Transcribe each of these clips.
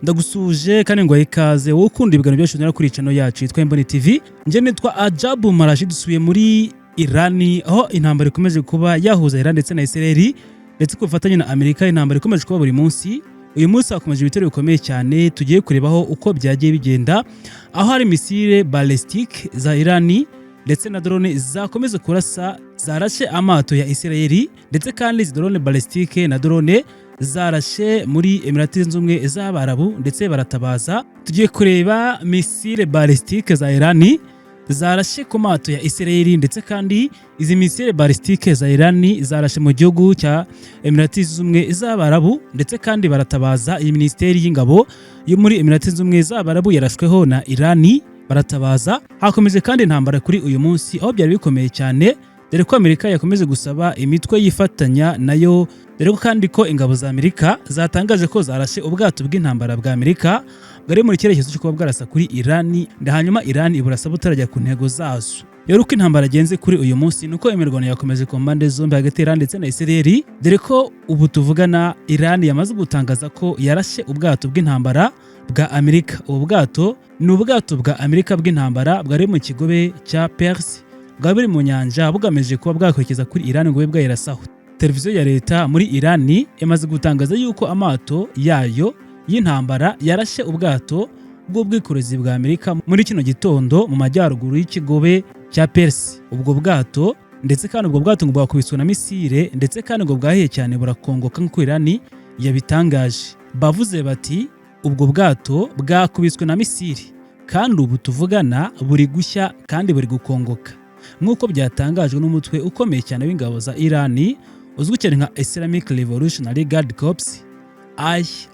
Ndagusuje kandi ngo ikaze wowe ukunda ibiganiro byacu nera kuri channel yacu yitwa Imboni TV. Nje nitwa Ajabu Marashi dusuye muri Irani aho intambara ikomeje kuba yahuza Iran ndetse na Israel ndetse kufatanya na Amerika. Intambara ikomeje kuba buri munsi. Uyu munsi hakomeje ibitero bikomeye cyane tugiye kurebaho uko byagiye bigenda, aho hari misile ballistique za Irani ndetse na drone zakomeza kurasa zarashe amato ya Israel, ndetse kandi izi drone ballistique na drone zarashe muri Emirates Zunze Ubumwe z'Abarabu ndetse baratabaza. Tugiye kureba misile ballistique za Irani zarashe ku mato ya Israel, ndetse kandi izi misile ballistique za Irani zarashe mu gihugu cya Emirates Zunze Ubumwe z'Abarabu, ndetse kandi baratabaza. Iyi ministeri y'ingabo yo muri Emirates Zunze Ubumwe z'Abarabu yarashweho na Irani, baratabaza. Hakomeje kandi intambara kuri uyu munsi aho byari bikomeye cyane, dore ko Amerika yakomeje gusaba imitwe yifatanya nayo, dore ko kandi ko ingabo za Amerika zatangaje ko zarashe ubwato bw'intambara bwa Amerika bwari muri cyerekezo cyo kuba bwarasa kuri Irani, hanyuma Irani iburasa butarajya ku ntego zazo. Rero uko intambara agenze kuri uyu munsi nuko imirwano yakomeje ku mpande zombi hagati y'Iran ndetse na Israel, dore ko ubu tuvugana Iran yamaze gutangaza ko yarashe ubwato bw'intambara bwa Amerika. Ubu bwato ni ubwato bwa Amerika bw'intambara bwari mu kigobe cya Perse, bwari buri mu nyanja bugamije kuba bwakwerekeza kuri Iran ngo bwe bwayirasaho. Televiziyo ya leta muri Iran yamaze gutangaza yuko amato yayo y'intambara yarashe ubwato bw'ubwikorezi bwa Amerika muri kino gitondo mu majyaruguru y'ikigobe cya Perse. Ubwo bwato ndetse kandi ubwo bwato ngo bwakubiswe na misile, ndetse kandi ngo bwahiye cyane burakongoka nk'uko Iran yabitangaje. Bavuze bati ubwo bwato bwakubiswe na misile kandi ubu tuvugana buri gushya kandi buri gukongoka, nk'uko byatangajwe n'umutwe ukomeye cyane w'ingabo za Iran uzwi cyane nka Islamic Revolutionary Guard Corps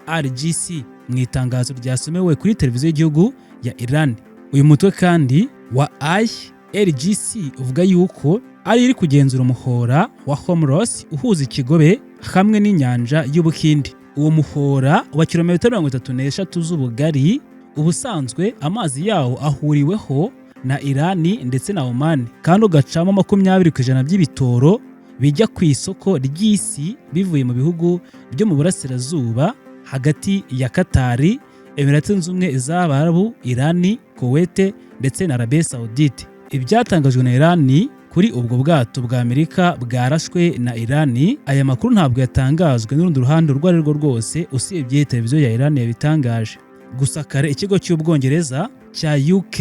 IRGC mu itangazo ryasomewe kuri televiziyo y'igihugu ya Iran. Uyu mutwe kandi wa IRGC uvuga yuko ari iri kugenzura umuhora wa Hormuz uhuza ikigobe hamwe n'inyanja y'Ubuhinde. Uwo muhora wa kilometero 33 z'ubugari, ubusanzwe amazi yawo ahuriweho na Irani ndetse na Oman, kandi ugacamo 20% by'ibitoro bijya ku isoko ry'isi bivuye mu bihugu byo mu burasirazuba hagati ya Qatar, Emirates Zunze Ubumwe z'Abarabu, Irani, Kuwait ndetse na Arabie Saoudite. Ibyatangajwe na Irani kuri ubwo bwato bwa Amerika bwarashwe na Irani, aya makuru ntabwo yatangajwe n'urundi ruhande urwo ari rwo rwose usibye televiziyo ya Irani yabitangaje. Gusa kare ikigo cy'Ubwongereza cya UK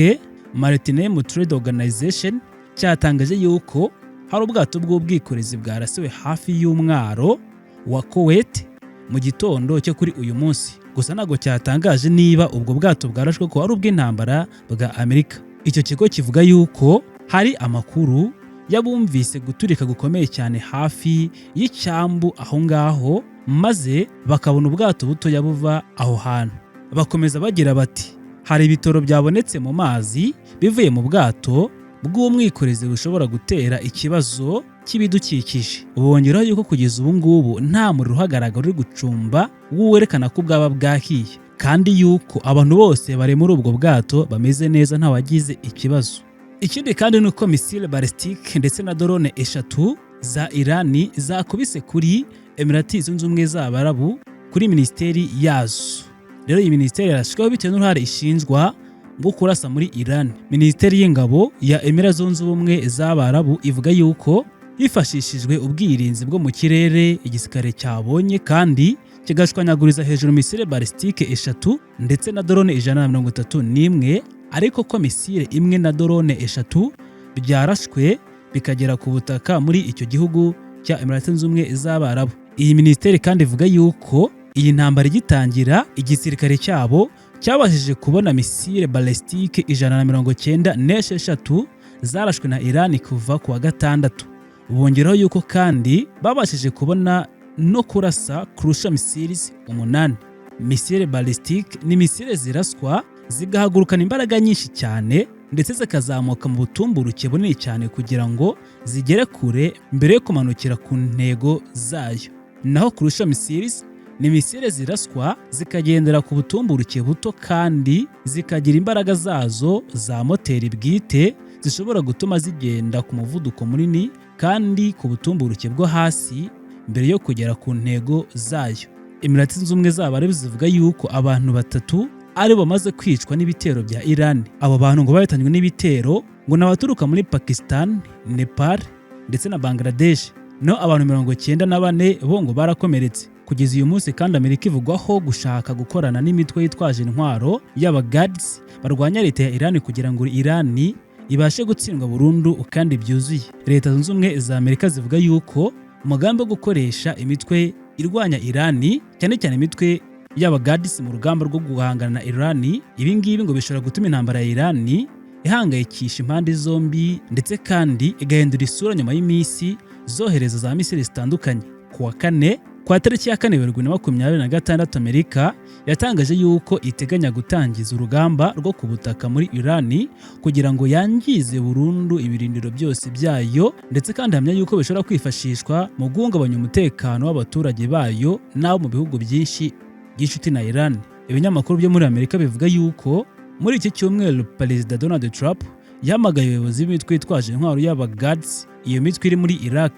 Maritime Trade Organization cyatangaje yuko hari ubwato bw'ubwikorezi bwarasiwe hafi y'umwaro wa Kuwait mu gitondo cyo kuri uyu munsi. Gusa ntago cyatangaje niba ubwo bwato bwarashwe ko ari ubw'intambara bwa Amerika. Icyo kigo kivuga yuko hari amakuru yabumvise guturika gukomeye cyane hafi y'icyambu aho ngaho, maze bakabona ubwato butoya buva aho hantu. Bakomeza bagira bati hari ibitoro byabonetse mu mazi bivuye mu bwato bw'umwikorezi bushobora gutera ikibazo cy'ibidukikije. Bongeraho yuko kugeza ubu ngubu nta muriro uhagaragara uri gucumba werekana ko bwaba bwahiye, kandi yuko abantu bose bari muri ubwo bwato bameze neza nta wagize ikibazo. Ikindi kandi ni uko misile ballistique ndetse na drone 3 za Irani zakubise kuri Emirates Zunze Ubumwe z'Abarabu kuri ministeri yazo. Rero iyi ministeri yarashweho bitewe n'uruhare ishinjwa ngo kurasa muri Iran. Ministeri y'ingabo ya Emirates Zunze Ubumwe z'Abarabu ivuga yuko hifashishijwe ubwirinzi bwo mu kirere igisirikare cyabonye kandi kigashwanyaguriza hejuru misile ballistique 3 ndetse na drone 131, ariko ko misile imwe na drone 3 byarashwe bikagera ku butaka muri icyo gihugu cya Emirates Zunze Ubumwe z'Abarabu. Iyi ministeri kandi ivuga yuko iyi ntambara igitangira igisirikare cyabo cyabashije kubona misile ballistique 196 zarashwe na Iran kuva ku wa gatandatu. Bongeraho yuko kandi babashije kubona no kurasa cruise missiles 8. Misile ballistique ni misile ziraswa zigahagurukana imbaraga nyinshi cyane ndetse zikazamuka mu butumburuke bunini cyane kugira ngo zigere kure mbere yo kumanukira ku ntego zayo. Naho cruise missiles ni misile ziraswa zikagendera ku butumburuke buto kandi zikagira imbaraga zazo za moteri bwite zishobora gutuma zigenda ku muvuduko munini kandi ku butumburuke bwo hasi mbere yo kugera ku ntego zayo. Emirati Zunze Ubumwe z'Abarabu zivuga yuko abantu 3 ari bamaze kwicwa n'ibitero bya Iran. Abo bantu ngo bahitanywe n'ibitero ngo n'abaturuka muri Pakistan, Nepal ndetse na Bangladesh. No abantu 94 bo ngo barakomeretse. Kugeza uyu munsi kandi Amerika ivugwaho gushaka gukorana n'imitwe yitwaje intwaro y'abagadis barwanya leta ya Iran kugira ngo Iran ibashe gutsindwa burundu kandi byuzuye. Leta Zunze Ubumwe za Amerika zivuga yuko umugambi wo gukoresha imitwe irwanya Iran, cyane cyane imitwe y'abagadis mu rugamba rwo guhangana na Iran, ibi ngibi ngo bishobora gutuma intambara ya Iran ihangayikisha impande zombi ndetse kandi igahindura isura nyuma y'iminsi zohereza za misiri zitandukanye. Kuwa kane kwa tariki ya 4/2026 Amerika yatangaje yuko iteganya gutangiza urugamba rwo ku butaka muri Iran kugira ngo yangize burundu ibirindiro byose byayo, ndetse kandi hamya yuko bishobora kwifashishwa mu guhungabanya umutekano w'abaturage bayo n'abo mu bihugu byinshi by'inshuti na Iran. Ibinyamakuru byo muri Amerika bivuga yuko muri iki cyumweru Perezida Donald Trump yamagaye abayobozi b'imitwe yitwaje intwaro y'abagadis, iyo mitwe iri muri Iraq,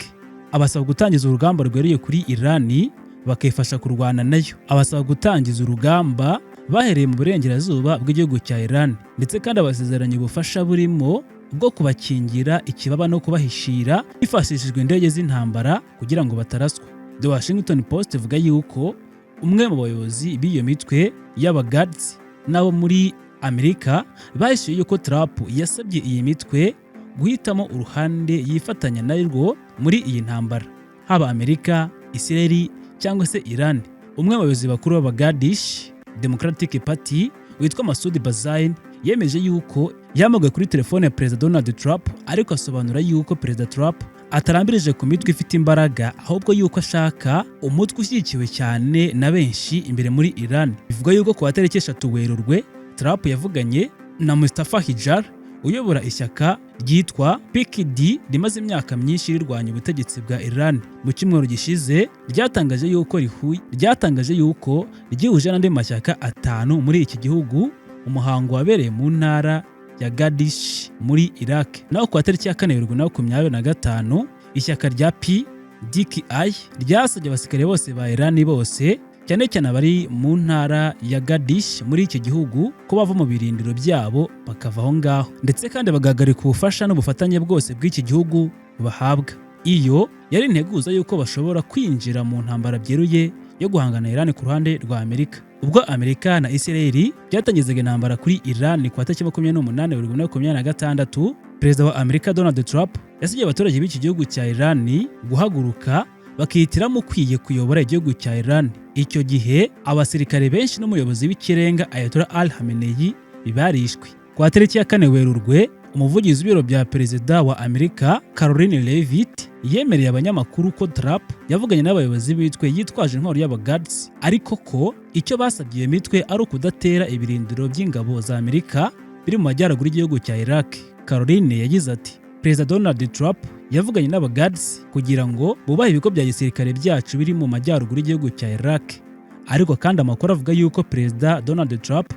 abasaba gutangiza urugamba rwereye kuri Iran bakifasha kurwana nayo. Abasaba gutangiza urugamba bahereye mu burengerazuba bw'igihugu cya Iran, ndetse kandi abasezeranye ubufasha burimo bwo kubakingira ikibaba no kubahishira hifashishijwe indege z'intambara kugira ngo bataraswa. The Washington Post ivuga yuko umwe mu bayobozi b'iyo mitwe y'abagadis nabo muri Amerika bahishuye yuko Trump yasabye iyi mitwe guhitamo uruhande yifatanya narwo muri iyi ntambara, haba Amerika, Israel cyangwa se Iran. Umwe mu bayobozi bakuru b'abagadish Democratic Party witwa Masoud Barzani yemeje yuko yamagaye kuri telefone ya Perezida Donald Trump, ariko asobanura yuko Perezida Trump atarambirije ku mitwe ifite imbaraga, ahubwo yuko ashaka umutwe ushyigikiwe cyane na benshi imbere muri Iran. Bivuga yuko ku tariki 3 Werurwe Trump yavuganye na Mustafa Hijar uyobora ishyaka ryitwa PKD rimaze imyaka myinshi rirwanya ubutegetsi bwa Iran. Mu cyumweru gishize ryatangaje yuko ryihuje n'andi mashyaka 5 muri iki gihugu. Umuhango wabereye mu ntara ya Gadish muri Iraq. Naho ku tariki ya 4/2025 ishyaka rya PDKI ryasabye abasirikare bose ba Iran bose, cyane cyane abari mu ntara ya Gadish muri iki gihugu, ko bava mu birindiro byabo bakava aho ngaho, ndetse kandi bagahagarika ubufasha n'ubufatanye bwose bw'iki gihugu bahabwa. Iyo yari integuza yuko bashobora kwinjira mu ntambara byeruye yo guhangana na Iran ku ruhande rwa Amerika. Ubwo Amerika na Israel byatangizaga intambara kuri Iran ku tariki 28/2026, Perezida wa Amerika Donald Trump yasabye abaturage b'iki gihugu cya Iran guhaguruka bakihitiramo ukwiye kuyobora igihugu cya Iran. Icyo gihe abasirikare benshi n'umuyobozi w'ikirenga Ayatollah Ali Khamenei bibarishwe. Ku tariki ya 4 Werurwe umuvugizi w'ibiro bya Perezida wa Amerika Caroline Leavitt yemereye abanyamakuru ko Trump yavuganye n'abayobozi b'itwe yitwaje intwaro y'abagadis, ariko ko icyo basabye iyo mitwe ari ukudatera ibirindiro by'ingabo za Amerika biri mu majyaruguru y'igihugu cya Iraq. Caroline yagize ati, Perezida Donald Trump yavuganye n'abagadis kugira ngo bubahe ibigo bya gisirikare byacu biri mu majyaruguru y'igihugu cya Iraq, ariko kandi amakuru avuga yuko Perezida Donald Trump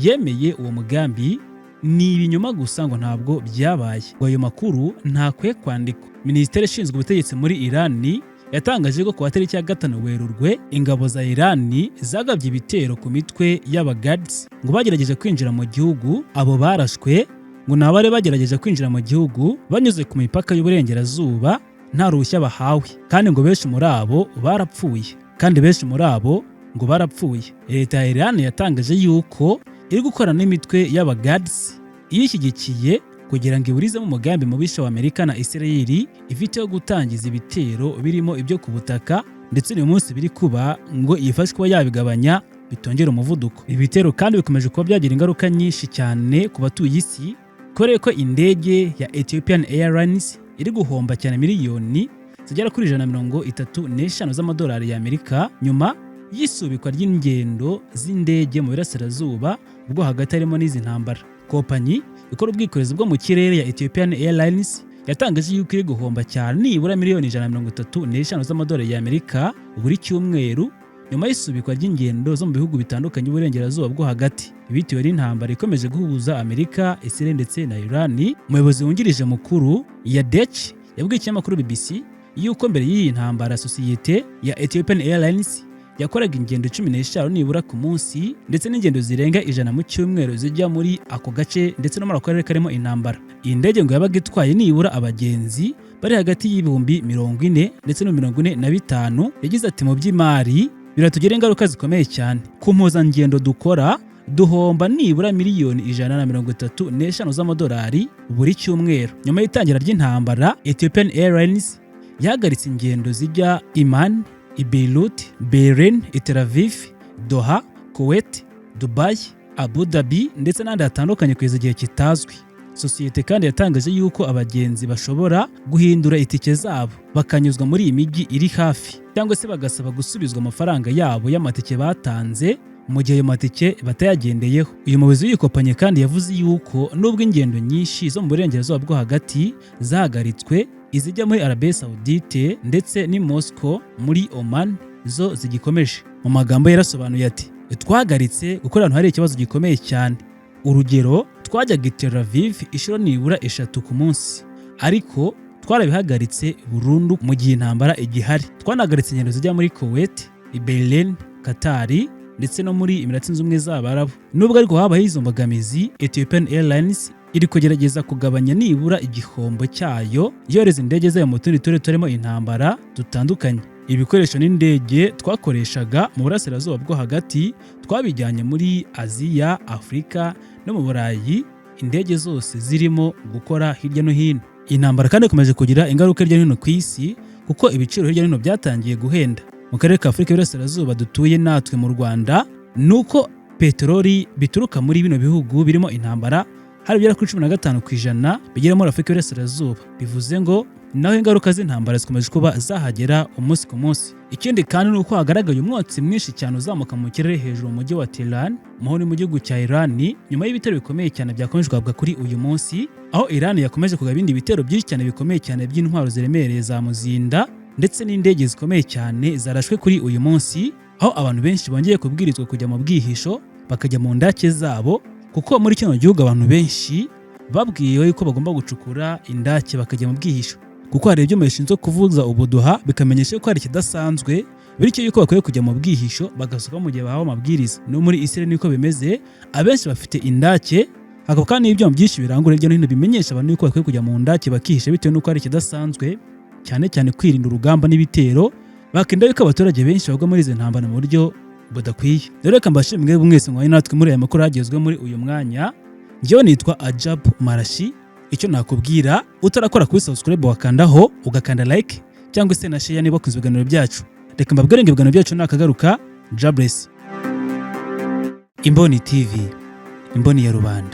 yemeye uwo mugambi ni ibinyoma gusa, ngo ntabwo byabaye. Ayo makuru ntakwiye kwandikwa. Minisiteri ishinzwe ubutegetsi muri Iran yatangaje ko ku tariki ya 5 Werurwe ingabo za Iran zagabye ibitero ku mitwe y'abagadis ngo bagerageje kwinjira mu gihugu. Abo barashwe ngo nabare bagerageje kwinjira mu gihugu banyuze ku mipaka y'uburengerazuba nta ruhushya bahawe, kandi ngo benshi muri abo barapfuye. Leta ya Iran yatangaje yuko iri gukorana n'imitwe y'abagadis iyishyigikiye kugira ngo iburizemo umugambi mubisha wa Amerika na Israel ifite yo gutangiza ibitero birimo ibyo ku butaka, ndetse uyu munsi biri kuba ngo yifashe kuba yabigabanya bitongera umuvuduko. Ibi bitero kandi bikomeje kuba byagira ingaruka nyinshi cyane ku batuye isi, kubera ko indege ya Ethiopian Airlines iri guhomba cyane miliyoni zigera kuri 135 z'amadolari y'Amerika nyuma y'isubikwa ry'ingendo z'indege mu birasirazuba bwo hagati harimo n'izi ntambara. Kompanyi ikora ubwikorezi bwo mu kirere ya Ethiopian Airlines yatangaje yuko iri guhomba cyane nibura miliyoni 135 z'amadolari y'Amerika buri cyumweru nyuma y'isubikwa ry'ingendo zo mu bihugu bitandukanye uburengerazuba bwo hagati, bitewe n'intambara ikomeje guhuza Amerika, Israel ndetse na Iran. Umuyobozi wungirije mukuru ya Deutsche yabwiye ikinyamakuru BBC yuko mbere y'iyi ntambara sosiyete ya Ethiopian Airlines yakoraga ingendo 15 nibura ku munsi ndetse n'ingendo zirenga 100 mu cyumweru zijya muri ako gace ndetse no muri ako karere karimo intambara. Iyi ndege ngo yabaga itwaye nibura abagenzi bari hagati y'ibihumbi 40 ndetse no 45. Yagize ati mu by'imari biratugera ingaruka zikomeye cyane. Ku mpuzangendo dukora duhomba nibura miliyoni 135 z'amadolari buri cyumweru. Nyuma y'itangira ry'intambara, Ethiopian Airlines yahagaritse ingendo zijya Iman, Beirut, Bahrain, Tel Aviv, Doha, Kuwait, Dubai, Abu Dhabi ndetse n'andi hatandukanye kugeza igihe kitazwi. Sosiyete kandi yatangaje yuko abagenzi bashobora guhindura itike zabo bakanyuzwa muri iyi mijyi iri hafi cyangwa se bagasaba gusubizwa amafaranga yabo y'amatike batanze mu gihe ayo matike batayagendeyeho. Uyu muyobozi w'iyi kompanyi kandi yavuze yuko nubwo ingendo nyinshi zo mu burengerazuba bwo hagati zahagaritswe, izijya muri Arabie Saoudite ndetse ni Moscow muri Oman zo zigikomeje. Mu magambo yarasobanuye ati twahagaritse gukora ahantu hari ikibazo gikomeye cyane. Urugero, twajyaga i Tel Aviv inshuro nibura 3 ku munsi, ariko twarabihagaritse burundu mu gihe intambara igihari. Twanahagaritse ingendo zijya muri Kuwait, Bahrain, Qatar ndetse no muri Emirates Zunze Ubumwe z'Abarabu. Nubwo ariko habaho izo mbogamizi, Ethiopian Airlines iri kugerageza kugabanya nibura igihombo cyayo yohereza indege zayo mu tundi turere turimo intambara dutandukanye. Ibikoresho n'indege twakoreshaga mu burasirazuba bwo hagati twabijyanye muri Aziya, Afurika no mu Burayi, indege zose zirimo gukora hirya no hino. Intambara kandi ikomeje kugira ingaruka hirya no hino ku isi kuko ibiciro hirya no hino byatangiye guhenda. Mu karere ka Afurika y'Iburasirazuba dutuye natwe mu Rwanda, nuko peteroli bituruka muri bino bihugu birimo intambara hari bigera kuri 15% bigera muri Afurika y'Iburasirazuba. Bivuze ngo naho ingaruka z'intambara zikomeje kuba zahagera umunsi ku munsi. Ikindi kandi nuko hagaragaye umwotsi mwinshi cyane uzamuka mu kirere hejuru mu mujyi wa Tehran, muhoni mu gihugu cya Iran, nyuma y'ibitero bikomeye cyane byakomeje kuvuga kuri uyu munsi, aho Iran yakomeje kugaba ibindi bitero byinshi cyane bikomeye cyane by'intwaro ziremereye za muzinda ndetse n'indege zikomeye cyane zarashwe kuri uyu munsi, aho abantu benshi bongeye kubwirizwa kujya mu bwihisho bakajya mu ndake zabo, kuko muri kino gihugu abantu benshi babwiwe yuko bagomba gucukura indake bakajya mu bwihisho, kuko hari ibyuma bishinzwe kuvuza ubuduha bikamenyesha ko hari ikidasanzwe, bityo yuko bakwiye kujya mu bwihisho bagasohoka mu gihe bahawe amabwiriza. No muri Israel niko bimeze, abenshi bafite indake, hakaba kandi ibyuma byinshi birangura hirya no hino bimenyesha abantu yuko bakwiye kujya mu ndake bakihisha bitewe n'uko hari ikidasanzwe, cyane cyane kwirinda urugamba n'ibitero, bakinda yuko abaturage benshi bagwa muri izi ntambara mu buryo budakwiye. Rero reka mbashimire mwese mwari natwe muri aya makuru agezwe muri uyu mwanya. Njyewe nitwa Ajab Marashi. Icyo nakubwira, utarakora kuri subscribe wakandaho ugakanda like cyangwa se na share niba kunze ibiganiro byacu. Reka mbabwire ngo ibiganiro byacu nakagaruka. Jobless. Imboni TV, imboni ya rubanda.